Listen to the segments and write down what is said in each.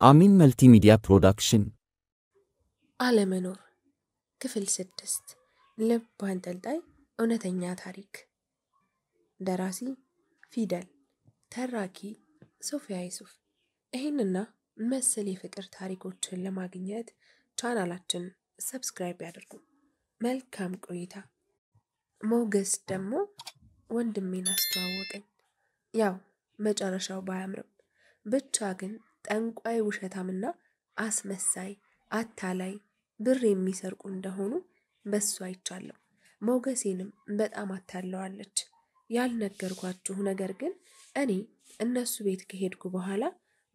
አሚን መልቲሚዲያ ፕሮዳክሽን አለመኖር ክፍል 6 ልብ አንጠልጣይ እውነተኛ ታሪክ። ደራሲ ፊደል፣ ተራኪ ሶፊያ ዩሱፍ። ይህንና መሰል የፍቅር ታሪኮችን ለማግኘት ቻናላችን ሰብስክራይብ ያድርጉ። መልካም ቆይታ። ሞገስ ደግሞ ወንድሜን አስተዋወቀኝ። ያው መጨረሻው ባያምርም ብቻ ግን ጠንቋይ፣ ውሸታምና አስመሳይ፣ አታላይ፣ ብር የሚሰርቁ እንደሆኑ በሱ አይቻለሁ። ሞገሴንም በጣም አታለዋለች። ያልነገርኳችሁ ነገር ግን እኔ እነሱ ቤት ከሄድኩ በኋላ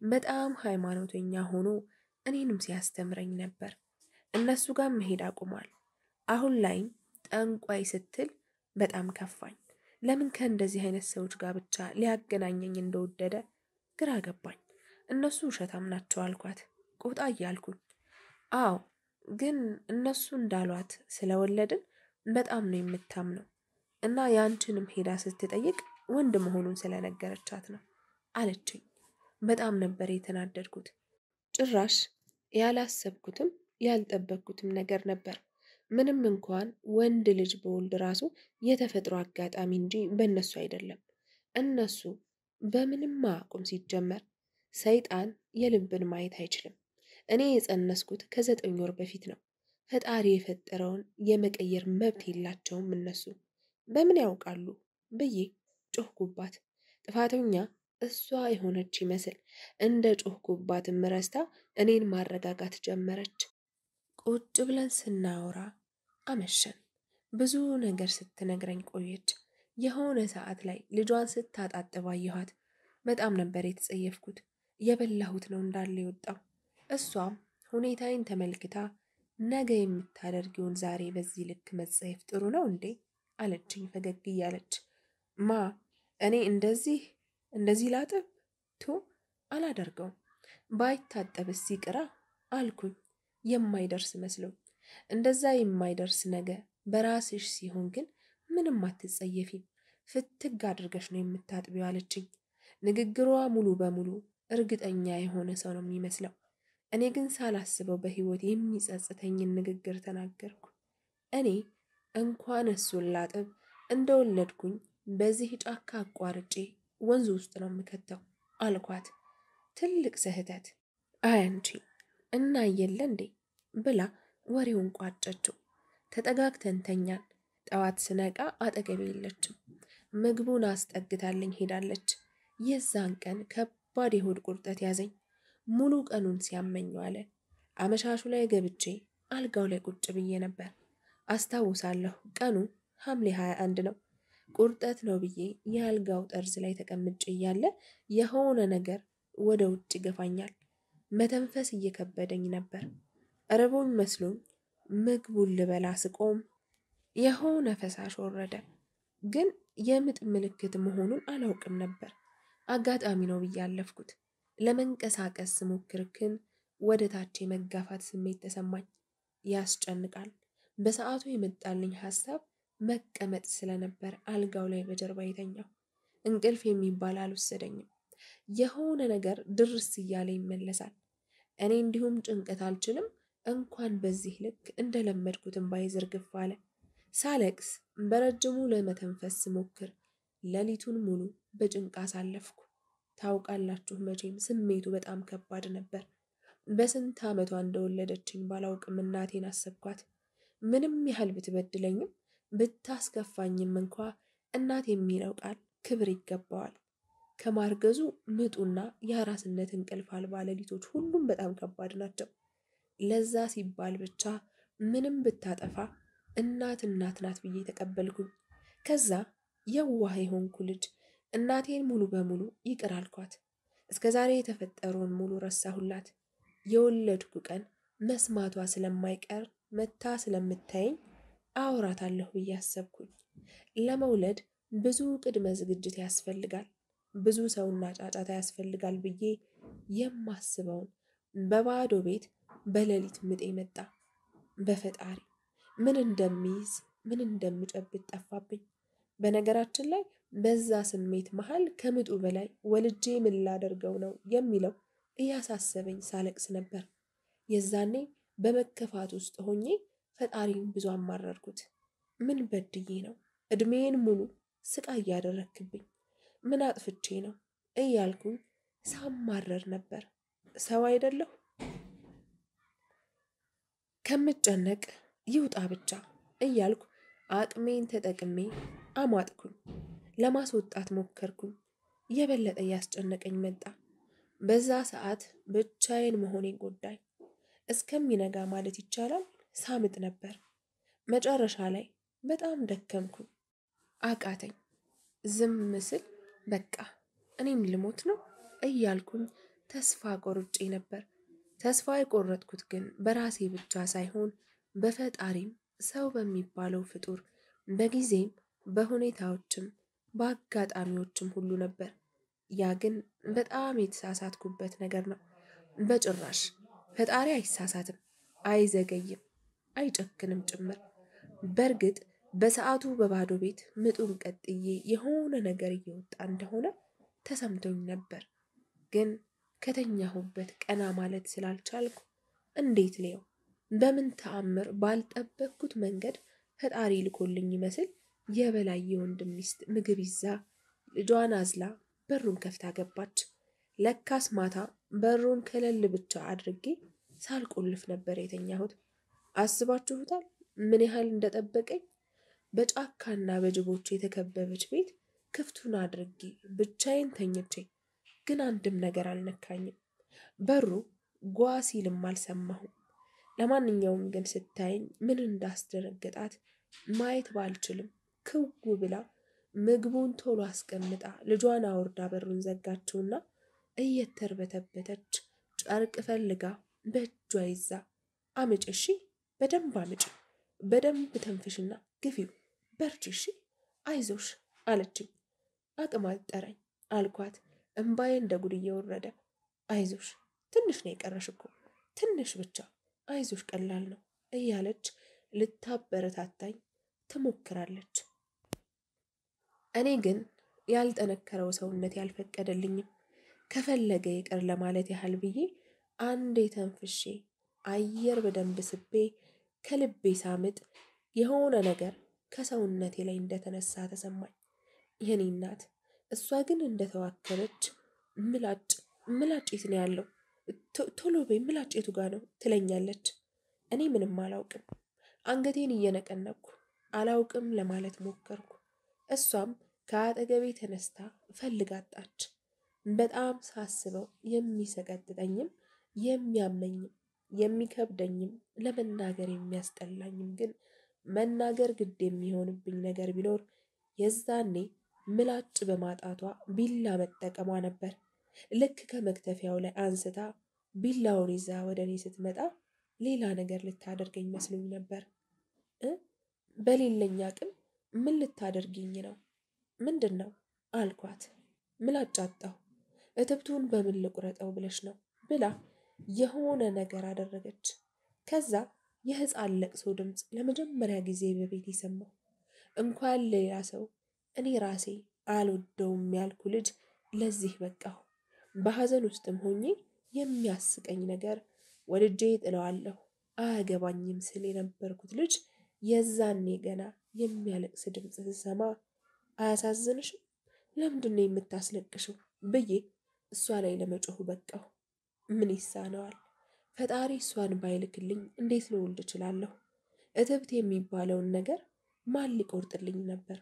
በጣም ሃይማኖተኛ ሆኖ እኔንም ሲያስተምረኝ ነበር። እነሱ ጋር መሄድ አቁሟል። አሁን ላይም ጠንቋይ ስትል በጣም ከፋኝ። ለምን ከእንደዚህ አይነት ሰዎች ጋር ብቻ ሊያገናኘኝ እንደወደደ ግራ ገባኝ። እነሱ ውሸታም ናቸው አልኳት ቁጣ እያልኩኝ። አዎ ግን እነሱ እንዳሏት ስለወለድን በጣም ነው የምታምነው እና ያንቺንም ሄዳ ስትጠይቅ ወንድ መሆኑን ስለነገረቻት ነው አለችኝ። በጣም ነበር የተናደድኩት። ጭራሽ ያላሰብኩትም ያልጠበቅኩትም ነገር ነበር። ምንም እንኳን ወንድ ልጅ በወልድ ራሱ የተፈጥሮ አጋጣሚ እንጂ በእነሱ አይደለም። እነሱ በምንም አቁም ሲጀመር ሰይጣን የልብን ማየት አይችልም። እኔ የጸነስኩት ከ9 ወር በፊት ነው። ፈጣሪ የፈጠረውን የመቀየር መብት የላቸውም እነሱ። በምን ያውቃሉ ብዬ ጮህኩባት። ጥፋተኛ እሷ የሆነች ይመስል እንደ ጮህኩባትም ረስታ እኔን ማረጋጋት ጀመረች። ቁጭ ብለን ስናወራ አመሸን። ብዙ ነገር ስትነግረኝ ቆየች። የሆነ ሰዓት ላይ ልጇን ስታጣጥባ አየኋት። በጣም ነበር የተጸየፍኩት። የበላሁት ነው እንዳለ የወጣው። እሷም ሁኔታዬን ተመልክታ ነገ የምታደርጊውን ዛሬ በዚህ ልክ መጸየፍ ጥሩ ነው እንዴ አለችኝ ፈገግ እያለች። እኔ እንደዚህ ላጥብ አላደርገውም። ባይታጠብስ ይቅራ አልኩኝ የማይደርስ መስሎኝ። እንደዛ የማይደርስ ነገ በራስሽ ሲሆን ግን ምንም አትጸየፊም፣ ፍትግ አድርገሽ ነው የምታጥቢው አለችኝ። ንግግሯ ሙሉ በሙሉ እርግጠኛ የሆነ ሰው ነው የሚመስለው። እኔ ግን ሳላስበው በህይወት የሚጸጽተኝን ንግግር ተናገርኩ። እኔ እንኳን እሱን ላጥብ እንደወለድኩኝ በዚህ ጫካ አቋርጬ ወንዝ ውስጥ ነው የምከተው አልኳት። ትልቅ ስህተት አንቺ እና የለ እንዴ ብላ ወሬውን ቋጨችው። ተጠጋግተን ተኛን። ጠዋት ስነቃ አጠገቤ የለችም። ምግቡን አስጠግታልኝ ሄዳለች። የዛን ቀን ከባድ የሆድ ቁርጠት ያዘኝ። ሙሉ ቀኑን ሲያመኝ ዋለ። አመሻሹ ላይ ገብቼ አልጋው ላይ ቁጭ ብዬ ነበር። አስታውሳለሁ ቀኑ ሐምሌ 21 ነው። ቁርጠት ነው ብዬ የአልጋው ጠርዝ ላይ ተቀምጬ እያለ የሆነ ነገር ወደ ውጭ ይገፋኛል። መተንፈስ እየከበደኝ ነበር። ረቦኝ መስሎኝ ምግቡን ልበላ ስቆም የሆነ ፈሳሽ ወረደ። ግን የምጥ ምልክት መሆኑን አላውቅም ነበር። አጋጣሚ ነው ብዬ አለፍኩት። ለመንቀሳቀስ ስሞክር ግን ወደ ታች የመጋፋት ስሜት ተሰማኝ። ያስጨንቃል። በሰዓቱ የመጣልኝ ሐሳብ መቀመጥ ስለነበር አልጋው ላይ በጀርባ የተኛው። እንቅልፍ የሚባል አልወሰደኝም። የሆነ ነገር ድርስ እያለ ይመለሳል። እኔ እንዲሁም ጭንቀት አልችልም። እንኳን በዚህ ልክ እንደለመድኩትም ባይዝርግፍ አለ። ሳለቅስ በረጅሙ ለመተንፈስ ስሞክር ሌሊቱን ሙሉ በጭንቅ አሳለፍኩ። ታውቃላችሁ መቼም ስሜቱ በጣም ከባድ ነበር። በስንት ዓመቷ እንደወለደችኝ ባላውቅም እናቴን አሰብኳት። ምንም ያህል ብትበድለኝም ብታስከፋኝም እንኳ እናት የሚለው ቃል ክብር ይገባዋል። ከማርገዙ ምጡና የአራስነት እንቅልፍ አልባ ሌሊቶች ሁሉም በጣም ከባድ ናቸው። ለዛ ሲባል ብቻ ምንም ብታጠፋ እናት ናት ብዬ ተቀበልኩኝ። ከዛ የዋህ የሆንኩ ልጅ እናቴን ሙሉ በሙሉ ይቅር አልኳት። እስከ ዛሬ የተፈጠረውን ሙሉ ረሳሁላት። የወለድኩ ቀን መስማቷ ስለማይቀር መታ ስለምታየኝ አወራታለሁ ብዬ አሰብኩኝ። ለመውለድ ብዙ ቅድመ ዝግጅት ያስፈልጋል፣ ብዙ ሰውና ጫጫታ ያስፈልጋል ብዬ የማስበውን በባዶ ቤት በሌሊት ምጤ መጣ። በፈጣሪ ምን እንደሚይዝ ምን እንደምጨብጥ ጠፋብኝ። በነገራችን ላይ በዛ ስሜት መሃል ከምጡ በላይ ወልጄ ምን ላደርገው ነው የሚለው እያሳሰበኝ ሳለቅስ ነበር። የዛኔ በመከፋት ውስጥ ሆኜ ፈጣሪን ብዙ አማረርኩት። ምን በድዬ ነው እድሜን ሙሉ ስቃይ እያደረክብኝ? ምን አጥፍቼ ነው እያልኩኝ ሳማረር ነበር። ሰው አይደለሁ? ከምጨነቅ ይውጣ ብቻ እያልኩ አቅሜን ተጠቅሜ አሟጥኩኝ። ለማስወጣት ሞከርኩኝ። የበለጠ እያስጨነቀኝ መጣ። በዛ ሰዓት ብቻዬን መሆኔን ጎዳኝ። እስከሚነጋ ማለት ይቻላል ሳምጥ ነበር። መጨረሻ ላይ በጣም ደከምኩኝ። አቃተኝ። ዝም ስል በቃ እኔም ልሞት ነው እያልኩኝ ተስፋ ቆርጬ ነበር። ተስፋ የቆረጥኩት ግን በራሴ ብቻ ሳይሆን በፈጣሪም ሰው በሚባለው ፍጡር በጊዜም በሁኔታዎችም በአጋጣሚዎችም ሁሉ ነበር። ያ ግን በጣም የተሳሳትኩበት ነገር ነው። በጭራሽ ፈጣሪ አይሳሳትም፣ አይዘገይም፣ አይጨክንም ጭምር። በእርግጥ በሰዓቱ በባዶ ቤት ምጡን ቀጥዬ የሆነ ነገር እየወጣ እንደሆነ ተሰምቶኝ ነበር። ግን ከተኛሁበት ቀና ማለት ስላልቻልኩ እንዴት ልየው? በምን ተአምር ባልጠበቅኩት መንገድ ፈጣሪ ልኮልኝ ይመስል የበላይ የወንድም ሚስት ምግብ ይዛ ልጇን አዝላ በሩን ከፍታ ገባች። ለካስ ማታ በሩን ከለል ብቻ አድርጌ ሳልቆልፍ ነበር የተኛሁት። አስባችሁታል ምን ያህል እንደጠበቀኝ? በጫካና በጅቦች የተከበበች ቤት ክፍቱን አድርጌ ብቻዬን ተኝቼ፣ ግን አንድም ነገር አልነካኝም። በሩ ጓ ሲልም አልሰማሁም። ለማንኛውም ግን ስታየኝ ምን እንዳስደነገጣት ማየት ባልችልም ክው ብላ ምግቡን ቶሎ አስቀምጣ ልጇን አውርዳ በሩን ዘጋችውና እየተርበተበተች ጨርቅ ፈልጋ በእጇ ይዛ አምጪ፣ እሺ በደንብ አምጪ፣ በደንብ ተንፍሽና ግፊው፣ በርቺ፣ እሺ አይዞሽ አለችኝ። አቅም አጠረኝ አልኳት። እምባዬ እንደ ጉድ እየወረደ አይዞሽ ትንሽ ነው የቀረሽ እኮ ትንሽ ብቻ፣ አይዞሽ ቀላል ነው እያለች ልታበረታታኝ ትሞክራለች። እኔ ግን ያልጠነከረው ሰውነት ያልፈቀደልኝም። ከፈለገ ይቅር ለማለት ያህል ብዬ አንዴ ተንፍሼ አየር በደንብ ስቤ ከልቤ ሳምጥ የሆነ ነገር ከሰውነቴ ላይ እንደተነሳ ተሰማኝ። የኔ እናት እሷ ግን እንደተዋከበች ምላጭ የት ነው ያለው? ቶሎ በይ ምላጭ የቱ ጋ ነው ትለኛለች። እኔ ምንም አላውቅም። አንገቴን እየነቀነቅኩ አላውቅም ለማለት ሞከርኩ። እሷም ከአጠገቤ ተነስታ ፈልጋ አጣች። በጣም ሳስበው የሚሰቀጥጠኝም የሚያመኝም የሚከብደኝም ለመናገር የሚያስጠላኝም ግን መናገር ግድ የሚሆንብኝ ነገር ቢኖር የዛኔ ምላጭ በማጣቷ ቢላ መጠቀሟ ነበር። ልክ ከመክተፊያው ላይ አንስታ ቢላውን ይዛ ወደ እኔ ስትመጣ ሌላ ነገር ልታደርገኝ መስሎኝ ነበር። በሌለኝ አቅም ምን ልታደርጊኝ ነው? ምንድን ነው አልኳት። ምላጭ አጣሁ። እትብቱን በምን ልቁረጠው ብለሽ ነው ብላ የሆነ ነገር አደረገች። ከዛ የህፃን ለቅሶ ድምፅ ለመጀመሪያ ጊዜ በቤት ሰማሁ። እንኳን ሌላ ሰው እኔ ራሴ አልወደውም ያልኩ ልጅ ለዚህ በቃሁ። በሐዘን ውስጥም ሆኜ የሚያስቀኝ ነገር ወድጄ ጥለዋለሁ አያገባኝም ስል የነበርኩት ልጅ የዛኔ ገና የሚያለቅስ ድምፅ ስሰማ አያሳዝንሽም? ለምንድነው የምታስለቅሽው ብዬ እሷ ላይ ለመጮህ በቃሁ። ምን ይሳነዋል? ፈጣሪ እሷን ባይልክልኝ እንዴት ልወልድ እችላለሁ? እትብት የሚባለውን ነገር ማን ሊቆርጥልኝ ነበር?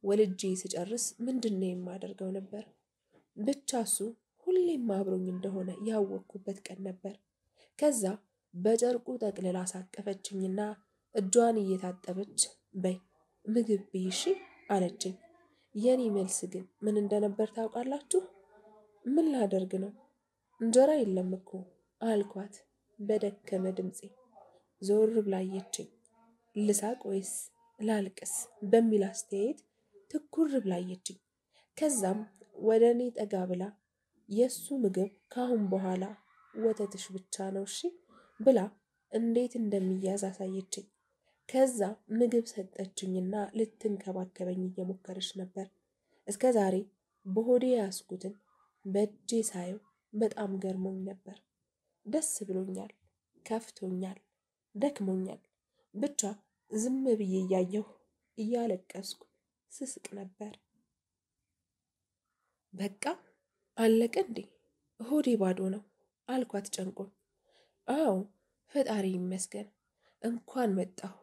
ወልጄ ስጨርስ ምንድነው የማደርገው ነበር? ብቻ እሱ ሁሌም አብሮኝ እንደሆነ ያወቅኩበት ቀን ነበር። ከዛ በጨርቁ ጠቅልላ አሳቀፈችኝና እጇን እየታጠበች በይ ምግብ ብይ እሺ አለችኝ። የኔ መልስ ግን ምን እንደነበር ታውቃላችሁ? ምን ላደርግ ነው? እንጀራ የለም እኮ አልኳት በደከመ ድምፄ። ዞር ብላ አየችኝ። ልሳቅ ወይስ ላልቅስ በሚል አስተያየት ትኩር ብላ አየችኝ። ከዛም ወደ እኔ ጠጋ ብላ የእሱ ምግብ ካሁን በኋላ ወተትሽ ብቻ ነው እሺ ብላ እንዴት እንደሚያዝ አሳየችኝ። ከዛ ምግብ ሰጠችኝና ልትንከባከበኝ እየሞከረች ነበር። እስከ ዛሬ በሆዴ ያስኩትን በእጄ ሳየው በጣም ገርሞኝ ነበር። ደስ ብሎኛል፣ ከፍቶኛል፣ ደክሞኛል። ብቻ ዝም ብዬ እያየሁ እያለቀስኩ ስስቅ ነበር። በቃ አለቀ እንዴ? ሆዴ ባዶ ነው አልኳት ጨንቆኝ። አዎ ፈጣሪ ይመስገን እንኳን መጣሁ።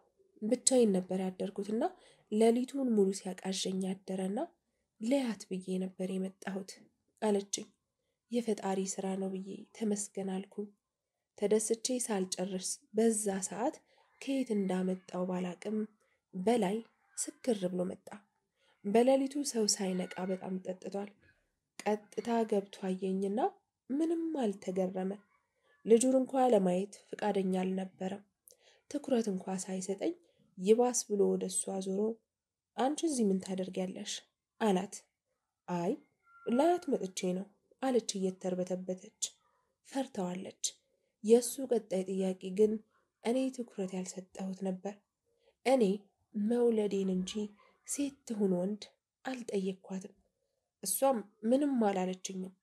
ብቻዬን ነበር ያደርኩትና ሌሊቱን ሙሉ ሲያቃዠኝ ያደረና ለያት ብዬ ነበር የመጣሁት አለችኝ። የፈጣሪ ስራ ነው ብዬ ተመስገን አልኩኝ። ተደስቼ ሳልጨርስ በዛ ሰዓት ከየት እንዳመጣው ባላቅም በላይ ስክር ብሎ መጣ። በሌሊቱ ሰው ሳይነቃ በጣም ጠጥቷል። ቀጥታ ገብቶ አየኝና ምንም አልተገረመ። ልጁን እንኳ ለማየት ፍቃደኛ አልነበረም። ትኩረት እንኳ ሳይሰጠኝ ይባስ ብሎ ወደ እሷ ዞሮ አንቺ እዚህ ምን ታደርጊያለሽ አላት። አይ ላያት መጥቼ ነው አለች እየተርበተበተች። ፈርተዋለች። የእሱ ቀጣይ ጥያቄ ግን እኔ ትኩረት ያልሰጠሁት ነበር። እኔ መውለዴን እንጂ ሴት ትሁን ወንድ አልጠየቅኳትም። እሷም ምንም አላለችኝም።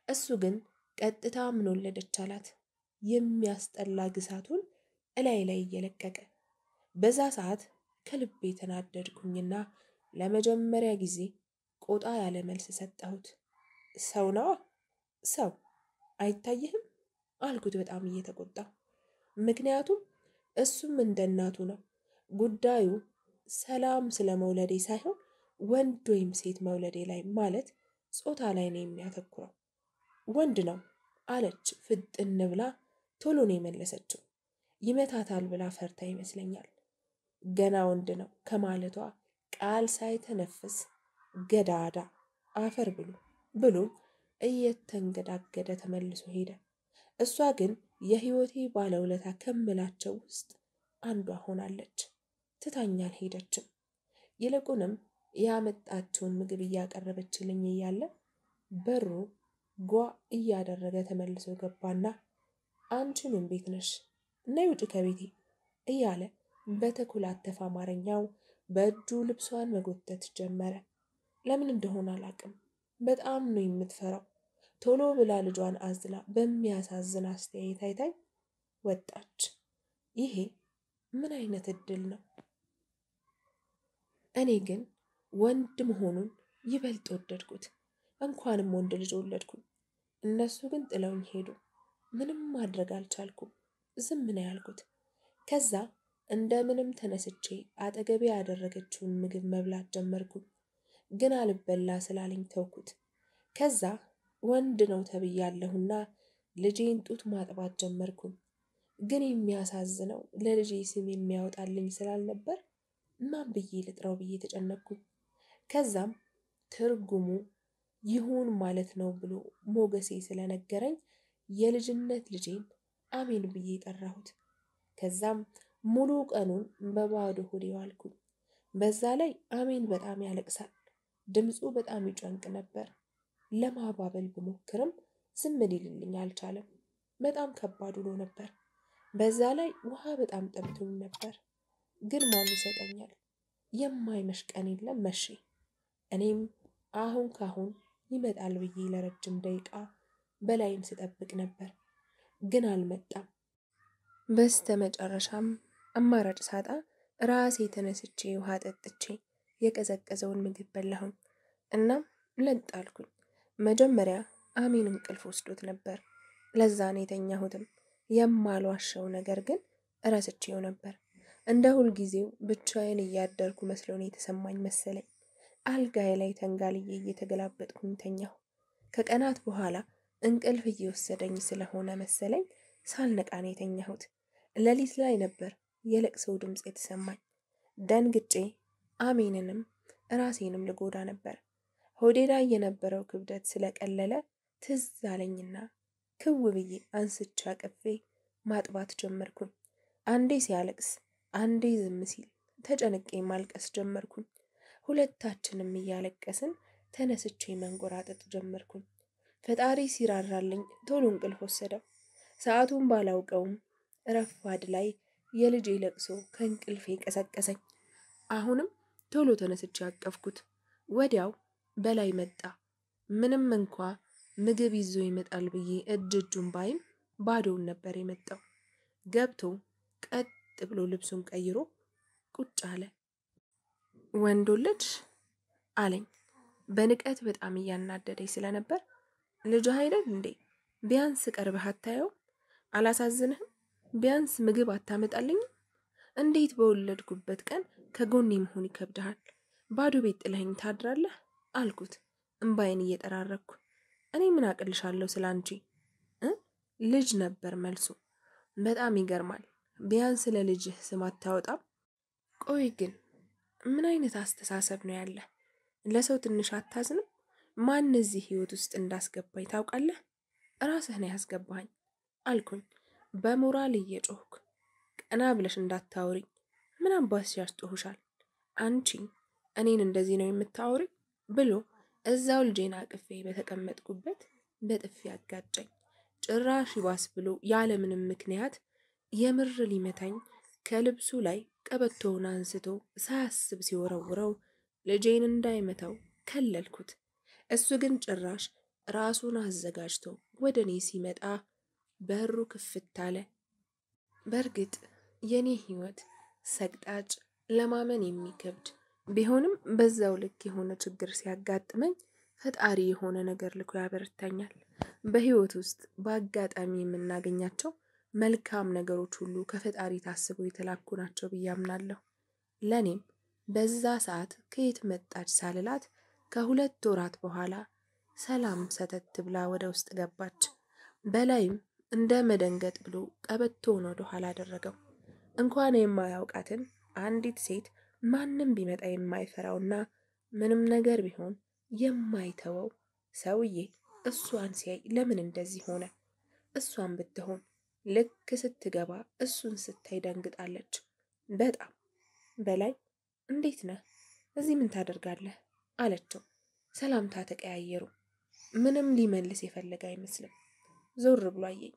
እሱ ግን ቀጥታ ምን ወለደች አላት። የሚያስጠላ ግሳቱን እላይ ላይ እየለቀቀ። በዛ ሰዓት ከልቤ ተናደድኩኝና ለመጀመሪያ ጊዜ ቆጣ ያለ መልስ ሰጠሁት። ሰው ነዋ ሰው አይታይህም አልኩት በጣም እየተቆጣሁ። ምክንያቱም እሱም እንደ እናቱ ነው። ጉዳዩ ሰላም ስለ መውለዴ ሳይሆን ወንድ ወይም ሴት መውለዴ ላይ ማለት ጾታ ላይ ነው የሚያተኩረው። ወንድ ነው አለች ፍጥን ብላ። ቶሎ ነው የመለሰችው። ይመታታል ብላ ፈርታ ይመስለኛል። ገና ወንድ ነው ከማለቷ ቃል ሳይተነፍስ ገዳዳ አፈር ብሉ እየተንገዳገደ ተመልሶ ሄደ። እሷ ግን የህይወቴ ባለውለታ ከምላቸው ውስጥ አንዷ ሆናለች። ትታኝ አልሄደችም። ይልቁንም ያመጣችውን ምግብ እያቀረበችልኝ እያለ በሩ ጓ እያደረገ ተመልሶ ገባና አንቺ ምን ቤት ነሽ? ነይ ውጪ ከቤቴ እያለ በተኮላተፈ አማርኛው በእጁ ልብሷን መጎተት ጀመረ። ለምን እንደሆነ አላቅም። በጣም ነው የምትፈራው። ቶሎ ብላ ልጇን አዝላ በሚያሳዝን አስተያየት አይታኝ ወጣች። ይሄ ምን አይነት እድል ነው? እኔ ግን ወንድ መሆኑን ይበልጥ ወደድኩት። እንኳንም ወንድ ልጅ ወለድኩኝ። እነሱ ግን ጥለውኝ ሄዱ። ምንም ማድረግ አልቻልኩም። ዝም ነው ያልኩት። ከዛ እንደምንም ተነስቼ አጠገቤ ያደረገችውን ምግብ መብላት ጀመርኩኝ። ግን አልበላ ስላለኝ ተውኩት። ከዛ ወንድ ነው ተብያለሁና ልጄን ጡት ማጥባት ጀመርኩኝ። ግን የሚያሳዝነው ለልጄ ስም የሚያወጣልኝ ስላልነበር ማን ብዬ ልጥራው ብዬ ተጨነቅኩኝ። ከዛም ትርጉሙ ይሁን ማለት ነው ብሎ ሞገሴ ስለነገረኝ የልጅነት ልጄን አሜን ብዬ ጠራሁት። ከዛም ሙሉ ቀኑን በባዶ ሆዴ ዋልኩኝ። በዛ ላይ አሜን በጣም ያለቅሳል። ድምፁ በጣም ይጨንቅ ነበር። ለማባበል ብሞክርም ዝም ሊልልኝ አልቻለም። በጣም ከባድ ውሎ ነበር። በዛ ላይ ውሃ በጣም ጠምቶኝ ነበር። ግን ማን ይሰጠኛል? የማይመሽ ቀን የለም መቼ። እኔም አሁን ካሁን ይመጣል ብዬ ለረጅም ደቂቃ በላይም ስጠብቅ ነበር። ግን አልመጣም። በስተ መጨረሻም አማራጭ ሳጣ ራሴ ተነስቼ ውሃ ጠጥቼ የቀዘቀዘውን ምግብ በላሁኝ። እናም ለጥ አልኩኝ። መጀመሪያ አሜን እንቅልፍ ወስዶት ነበር። ለዛ ነው የተኛሁትም። የማልዋሸው ነገር ግን እረስቼው ነበር። እንደ ሁልጊዜው ብቻዬን እያደርኩ መስሎን የተሰማኝ መሰለኝ። አልጋዬ ላይ ተንጋልዬ እየተገላበጥኩኝ ተኛሁ። ከቀናት በኋላ እንቅልፍ እየወሰደኝ ስለሆነ መሰለኝ ሳልነቃ ነው የተኛሁት። ሌሊት ላይ ነበር የለቅሶው ድምፅ የተሰማኝ። ደንግጬ አሜንንም ራሴንም ልጎዳ ነበር። ሆዴ ላይ የነበረው ክብደት ስለቀለለ ትዝ አለኝና ክው ብዬ አንስቼ አቅፌ ማጥባት ጀመርኩኝ። አንዴ ሲያለቅስ አንዴ ዝም ሲል ተጨንቄ ማልቀስ ጀመርኩኝ። ሁለታችንም እያለቀስን ተነስቼ መንጎራጠጥ ጀመርኩኝ። ፈጣሪ ሲራራልኝ ቶሎ እንቅልፍ ወሰደው። ሰዓቱን ባላውቀውም ረፋድ ላይ የልጄ ለቅሶ ከእንቅልፌ ቀሰቀሰኝ። አሁንም ቶሎ ተነስቼ አቀፍኩት። ወዲያው በላይ መጣ። ምንም እንኳ ምግብ ይዞ ይመጣል ብዬ እጁን ባይም ባዶውን ነበር የመጣው። ገብቶ ቀጥ ብሎ ልብሱን ቀይሮ ቁጭ አለ። ወንድ ወለድሽ አለኝ በንቀት በጣም እያናደደኝ ስለነበር። ልጅህ አይደል እንዴ? ቢያንስ ቀርበህ አታየውም? አላሳዝንህም? ቢያንስ ምግብ አታመጣልኝም? እንዴት በወለድኩበት ቀን ከጎኔ መሆን ይከብድሃል? ባዶ ቤት ጥለኸኝ ታድራለህ አልኩት እምባዬን እየጠራረኩ። እኔ ምን አቅልሻለሁ ስላንቺ? ልጅ ነበር መልሱ። በጣም ይገርማል። ቢያንስ ለልጅህ ስም አታወጣም? ቆይ ግን ምን አይነት አስተሳሰብ ነው ያለህ? ለሰው ትንሽ አታዝንም? ማን እዚህ ህይወት ውስጥ እንዳስገባኝ ታውቃለህ? ራስህ ነው ያስገባኝ አልኩኝ በሞራል እየጮህኩ። ቀና ብለሽ እንዳታወሪኝ። ምን አባትሽ ያስጮሁሻል? አንቺ እኔን እንደዚህ ነው የምታወሪኝ? ብሎ እዛው ልጄን አቅፌ በተቀመጥኩበት በጥፊ አጋጨኝ። ጭራሽ ይባስ ብሎ ያለምንም ምክንያት የምር ሊመታኝ ከልብሱ ላይ ቀበቶውን አንስቶ ሳያስብ ሲወረውረው ልጄን እንዳይመታው ከለልኩት። እሱ ግን ጭራሽ ራሱን አዘጋጅቶ ወደ እኔ ሲመጣ በሩ ክፍት አለ። በእርግጥ የኔ ህይወት ሰቅጣጭ፣ ለማመን የሚከብድ ቢሆንም በዛው ልክ የሆነ ችግር ሲያጋጥመኝ ፈጣሪ የሆነ ነገር ልኮ ያበረታኛል። በህይወት ውስጥ በአጋጣሚ የምናገኛቸው መልካም ነገሮች ሁሉ ከፈጣሪ ታስበው የተላኩ ናቸው ብዬ አምናለሁ። ለኔም በዛ ሰዓት ከየት መጣች ሳልላት ከ2 ወራት በኋላ ሰላም ሰተት ብላ ወደ ውስጥ ገባች። በላይም እንደ መደንገጥ ብሎ ቀበቶውን ወደ ኋላ አደረገው። እንኳን የማያውቃትን አንዲት ሴት ማንም ቢመጣ የማይፈራውና ምንም ነገር ቢሆን የማይተወው ሰውዬ እሷን ሲያይ ለምን እንደዚህ ሆነ? እሷን ብትሆን ልክ ስትገባ እሱን ስታይ ደንግጣለች በጣም። በላይ እንዴት ነህ? እዚህ ምን ታደርጋለህ? አለችው። ሰላምታ ተቀያየሩ። ምንም ሊመልስ የፈለገ አይመስልም። ዞር ብሎ አየኝ።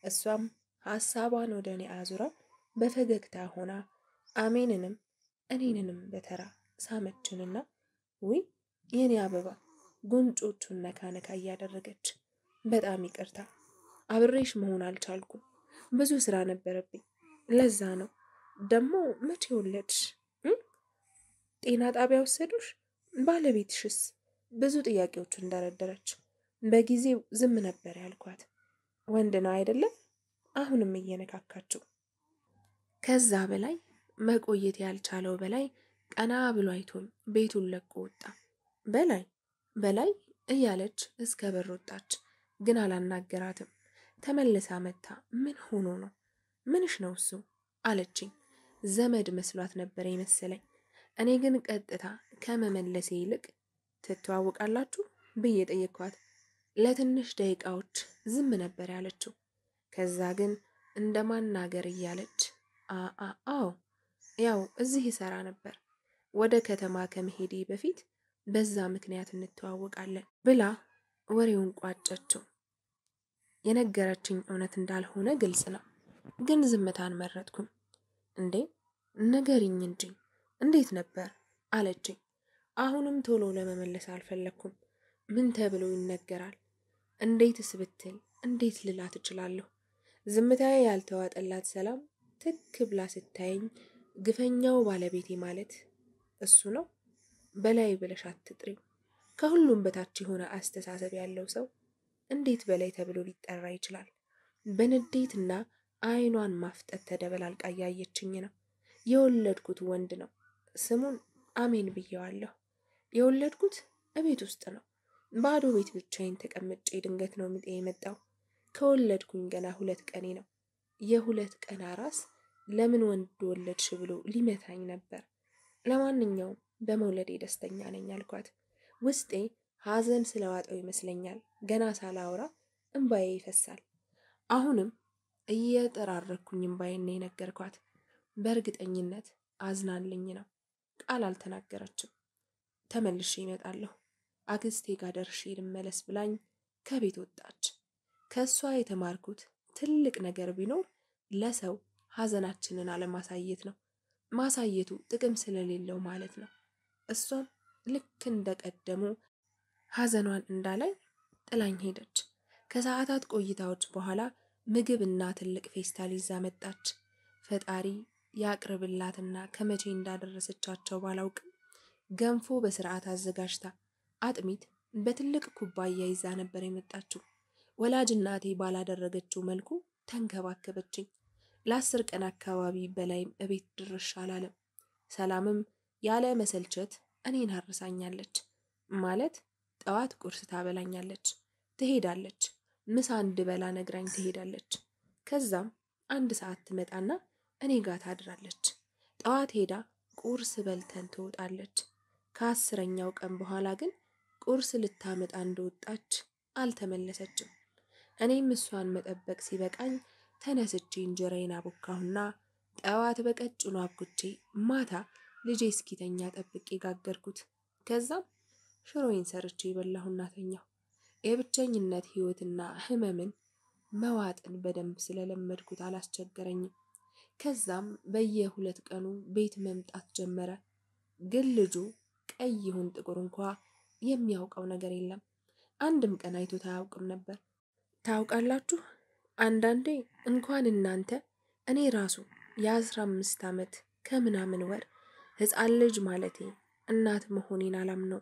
እሷም ሐሳቧን ወደ እኔ አዙራ በፈገግታ ሆና አሜንንም እኔንንም በተራ ሳመችንና ውይ የኔ አበባ ጉንጮቹን ነካ ነካ እያደረገች በጣም ይቅርታ አብሬሽ መሆን አልቻልኩም፣ ብዙ ስራ ነበረብኝ፣ ለዛ ነው። ደግሞ መቼ ወለድሽ? ጤና ጣቢያ ወሰዱሽ? ባለቤትሽስ? ብዙ ጥያቄዎችን ደረደረች። በጊዜው ዝም ነበር ያልኳት። ወንድ ነው አይደለም? አሁንም እየነካካችው። ከዛ በላይ መቆየት ያልቻለው በላይ ቀና ብሎ አይቶኝ ቤቱን ለቆ ወጣ። በላይ በላይ እያለች እስከ በር ወጣች፣ ግን አላናገራትም። ተመልሳ መታ ምን ሆኖ ነው? ምንሽ ነው እሱ አለችኝ። ዘመድ መስሏት ነበር የመሰለኝ። እኔ ግን ቀጥታ ከመመለሴ ይልቅ ትተዋወቃላችሁ ብዬ ጠየኳት። ለትንሽ ደቂቃዎች ዝም ነበር ያለችው። ከዛ ግን እንደ ማናገር እያለች አዎ ያው እዚህ ይሰራ ነበር፣ ወደ ከተማ ከመሄዴ በፊት በዛ ምክንያት እንተዋወቃለን ብላ ወሬውን ቋጨችው። የነገረችኝ እውነት እንዳልሆነ ግልጽ ነው፣ ግን ዝምታን መረጥኩኝ። እንዴ ንገሪኝ እንጂ እንዴት ነበር አለችኝ። አሁንም ቶሎ ለመመለስ አልፈለግኩም። ምን ተብሎ ይነገራል? እንዴትስ ብትል እንዴት ልላት እችላለሁ? ዝምታዬ ያልተዋጠላት ሰላም ትክ ብላ ስታየኝ ግፈኛው ባለቤቴ ማለት እሱ ነው? በላይ ብለሽ አትጥሪው። ከሁሉም በታች የሆነ አስተሳሰብ ያለው ሰው እንዴት በላይ ተብሎ ሊጠራ ይችላል? በንዴትና አይኗን ማፍጠት ተደበላልቃ እያየችኝ ነው። የወለድኩት ወንድ ነው። ስሙን አሜን ብየዋለሁ። የወለድኩት እቤት ውስጥ ነው። ባዶ ቤት ብቻዬን ተቀምጬ ድንገት ነው ምጤ የመጣው። ከወለድኩኝ ገና 2 ቀኔ ነው። የ2 ቀን አራስ ለምን ወንድ ወለድሽ ብሎ ሊመታኝ ነበር። ለማንኛውም በመውለዴ ደስተኛ ነኝ አልኳት። ውስጤ ሐዘን ስለዋጠው ይመስለኛል ገና ሳላወራ እምባዬ ይፈሳል። አሁንም እየጠራረኩኝ እምባዬን ነው የነገርኳት። በእርግጠኝነት አዝናልኝ ነው። ቃል አልተናገረችም። ተመልሼ እመጣለሁ፣ አክስቴ ጋር ደርሼ ልመለስ ብላኝ ከቤት ወጣች። ከእሷ የተማርኩት ትልቅ ነገር ቢኖር ለሰው ሐዘናችንን አለማሳየት ነው። ማሳየቱ ጥቅም ስለሌለው ማለት ነው። እሷም ልክ እንደቀደሙ ሐዘኗን እንዳላይ ጥላኝ ሄደች። ከሰዓታት ቆይታዎች በኋላ ምግብና ትልቅ ፌስታል ይዛ መጣች። ፈጣሪ ያቅርብላትና ከመቼ እንዳደረሰቻቸው ባላውቅም ገንፎ በስርዓት አዘጋጅታ አጥሚት በትልቅ ኩባያ ይዛ ነበር የመጣችው። ወላጅ እናቴ ባላደረገችው መልኩ ተንከባከበችኝ። ለ10 ቀን አካባቢ በላይም እቤት ድርሽ አላለም። ሰላምም ያለ መሰልቸት እኔን አርሳኛለች። ማለት ጠዋት ቁርስ ታበላኛለች፣ ትሄዳለች። ምሳ እንድበላ ነግራኝ ትሄዳለች። ከዛም 1 ሰዓት ትመጣና እኔ ጋር ታድራለች። ጠዋት ሄዳ ቁርስ በልተን ትወጣለች። ከ10ኛው ቀን በኋላ ግን ቁርስ ልታመጣ እንደወጣች አልተመለሰችም። እኔም እሷን መጠበቅ ሲበቃኝ ተነስቼ እንጀራዬን አቦካሁና ጠዋት በቀጭኑ አብኩቼ ማታ ልጄ እስኪተኛ ጠብቄ ጋገርኩት። ከዛም ሽሮዬን ሰርቼ በላሁና ተኛሁ። የብቸኝነት ህይወትና ህመምን መዋጥን በደንብ ስለለመድኩት አላስቸገረኝም። ከዛም በየ2 ቀኑ ቤት መምጣት ጀመረ። ግን ልጁ ቀይ ይሁን ጥቁር እንኳ የሚያውቀው ነገር የለም። አንድም ቀን አይቶት አያውቅም ነበር። ታውቃላችሁ፣ አንዳንዴ እንኳን እናንተ እኔ ራሱ የ15 ዓመት ከምናምን ወር ህፃን ልጅ ማለቴ እናት መሆኔን አላምነው።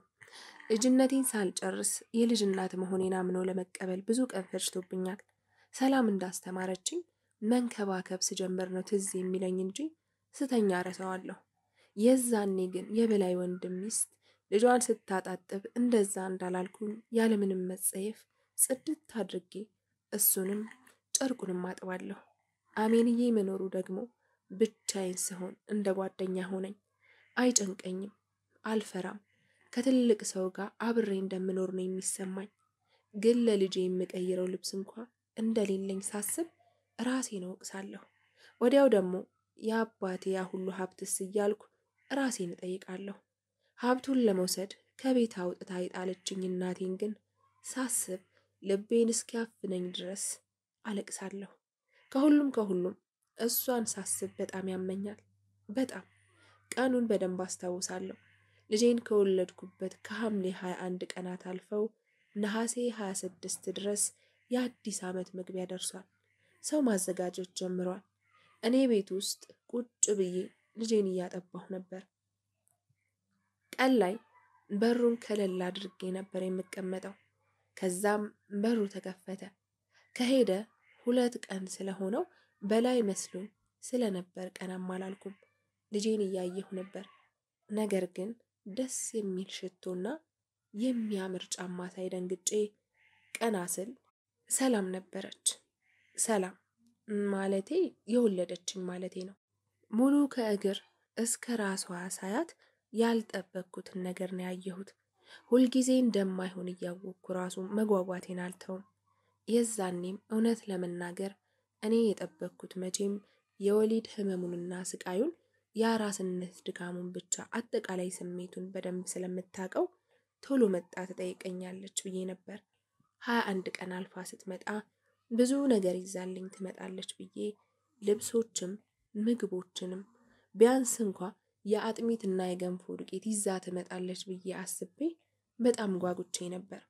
ልጅነቴን ሳልጨርስ የልጅ እናት መሆኔን አምኖ ለመቀበል ብዙ ቀን ፈጅቶብኛል። ሰላም እንዳስተማረችኝ መንከባከብ ስጀምር ነው ትዝ የሚለኝ እንጂ ስተኛ ረሳዋለሁ። የዛኔ ግን የበላይ ወንድም ሚስት ልጇን ስታጣጥብ እንደዛ እንዳላልኩኝ ያለምንም መጸየፍ ጽድት አድርጌ እሱንም ጨርቁንም አጥባለሁ። አሜንዬ መኖሩ ደግሞ ብቻዬን ስሆን እንደ ጓደኛ ሆነኝ። አይጨንቀኝም፣ አልፈራም። ከትልቅ ሰው ጋር አብሬ እንደምኖር ነው የሚሰማኝ። ግን ለልጄ የምቀይረው ልብስ እንኳ እንደሌለኝ ሳስብ ራሴን እወቅሳለሁ። ወዲያው ደግሞ የአባቴ ያ ሁሉ ሀብትስ እያልኩ ራሴን እጠይቃለሁ። ሀብቱን ለመውሰድ ከቤት አውጥታ የጣለችኝ እናቴን ግን ሳስብ ልቤን እስኪያፍነኝ ድረስ አለቅሳለሁ። ከሁሉም እሷን ሳስብ በጣም ያመኛል። በጣም ቀኑን በደንብ አስታውሳለሁ። ልጄን ከወለድኩበት ከሐምሌ 21 ቀናት አልፈው ነሐሴ 26 ድረስ የአዲስ ዓመት መግቢያ ደርሷል። ሰው ማዘጋጀት ጀምሯል። እኔ ቤት ውስጥ ቁጭ ብዬ ልጄን እያጠባሁ ነበር። ቀን ላይ በሩን ከለል አድርጌ ነበር የምቀመጠው። ከዛም በሩ ተከፈተ። ከሄደ 2 ቀን ስለሆነው በላይ መስሎኝ ስለነበር ቀናም አላልኩም። ልጄን እያየሁ ነበር። ነገር ግን ደስ የሚል ሽቶና የሚያምር ጫማ ሳይ ደንግጬ ቀና ስል ሰላም ነበረች። ሰላም ማለቴ የወለደችኝ ማለቴ ነው። ሙሉ ከእግር እስከ ራሷ ሳያት ያልጠበቅኩትን ነገር ነው ያየሁት። ሁልጊዜ እንደማይሆን እያወቅኩ ራሱ መጓጓቴን አልተውም። የዛኔም እውነት ለመናገር እኔ የጠበቅኩት መቼም የወሊድ ህመሙንና ስቃዩን የአራስነት ድካሙን ብቻ አጠቃላይ ስሜቱን በደንብ ስለምታውቀው ቶሎ መጣ ትጠይቀኛለች ብዬ ነበር። 21 ቀን አልፋ ስትመጣ ብዙ ነገር ይዛልኝ ትመጣለች ብዬ ልብሶችም ምግቦችንም ቢያንስ እንኳ የአጥሚትና የገንፎ ዱቄት ይዛ ትመጣለች ብዬ አስቤ በጣም ጓጉቼ ነበር።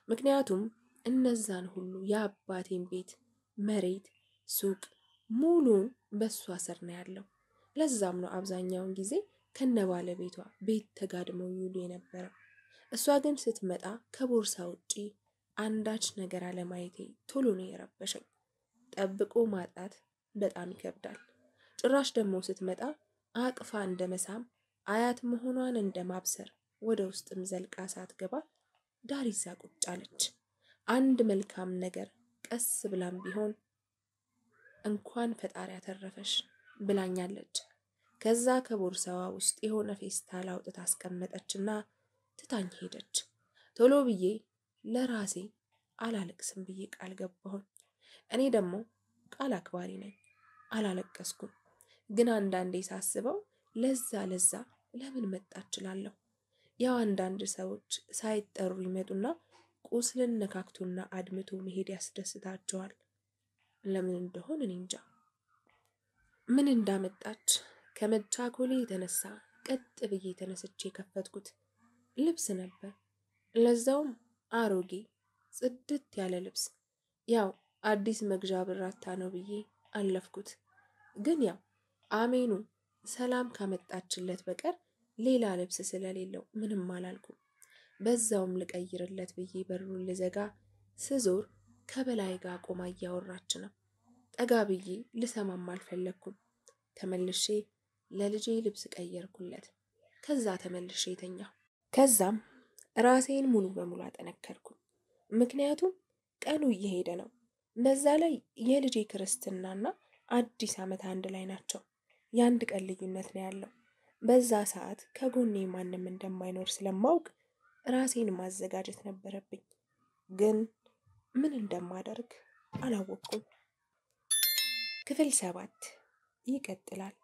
ምክንያቱም እነዛን ሁሉ የአባቴን ቤት፣ መሬት፣ ሱቅ ሙሉን በሷ ስር ነው ያለው። ለዛም ነው አብዛኛውን ጊዜ ከነ ባለቤቷ ቤት ተጋድመው ይውሉ የነበረው። እሷ ግን ስትመጣ ከቦርሳ ውጪ አንዳች ነገር አለማየቴ ቶሎ ነው የረበሸኝ። ጠብቆ ማጣት በጣም ይከብዳል። ጭራሽ ደግሞ ስትመጣ አቅፋ እንደ መሳም አያት መሆኗን እንደ ማብሰር ወደ ውስጥም ዘልቃ ሳትገባ ዳር ይዛ ቁጭ አለች። አንድ መልካም ነገር ቀስ ብላም ቢሆን እንኳን ፈጣሪ ያተረፈሽ ብላኛለች። ከዛ ከቦርሳዋ ውስጥ የሆነ ፌስታል አውጥታ አስቀመጠችና ትታኝ ሄደች። ቶሎ ብዬ ለራሴ አላለቅስም ብዬ ቃል ገባሁኝ። እኔ ደግሞ ቃል አክባሪ ነኝ፣ አላለቀስኩም። ግን አንዳንዴ ሳስበው ለዛ ለምን መጣች እላለሁ። ያው አንዳንድ ሰዎች ሳይጠሩ ይመጡና ቁስልን ነካክቶና አድምቶ መሄድ ያስደስታቸዋል። ለምን እንደሆነ እኔ እንጃ። ምን እንዳመጣች ከመቻኮሌ የተነሳ ቀጥ ብዬ ተነስቼ ከፈትኩት። ልብስ ነበር፣ ለዛውም አሮጌ ጽድት ያለ ልብስ። ያው አዲስ መግዣ ብራታ ነው ብዬ አለፍኩት። ግን ያው አሜኑ ሰላም ካመጣችለት በቀር ሌላ ልብስ ስለሌለው ምንም አላልኩም። በዛውም ልቀይርለት ብዬ በሩን ልዘጋ ስዞር ከበላይ ጋር ቆማ እያወራች ነው። ጠጋ ብዬ ልሰማም አልፈለግኩም። ተመልሼ ለልጄ ልብስ ቀየርኩለት። ከዛ ተመልሼ ተኛሁ። ከዛም ራሴን ሙሉ በሙሉ አጠነከርኩኝ። ምክንያቱም ቀኑ እየሄደ ነው። በዛ ላይ የልጄ ክርስትናና አዲስ ዓመት አንድ ላይ ናቸው። የአንድ ቀን ልዩነት ነው ያለው። በዛ ሰዓት ከጎኔ ማንም እንደማይኖር ስለማውቅ ራሴን ማዘጋጀት ነበረብኝ። ግን ምን እንደማደርግ አላወቅኩም። ክፍል 7 ይቀጥላል።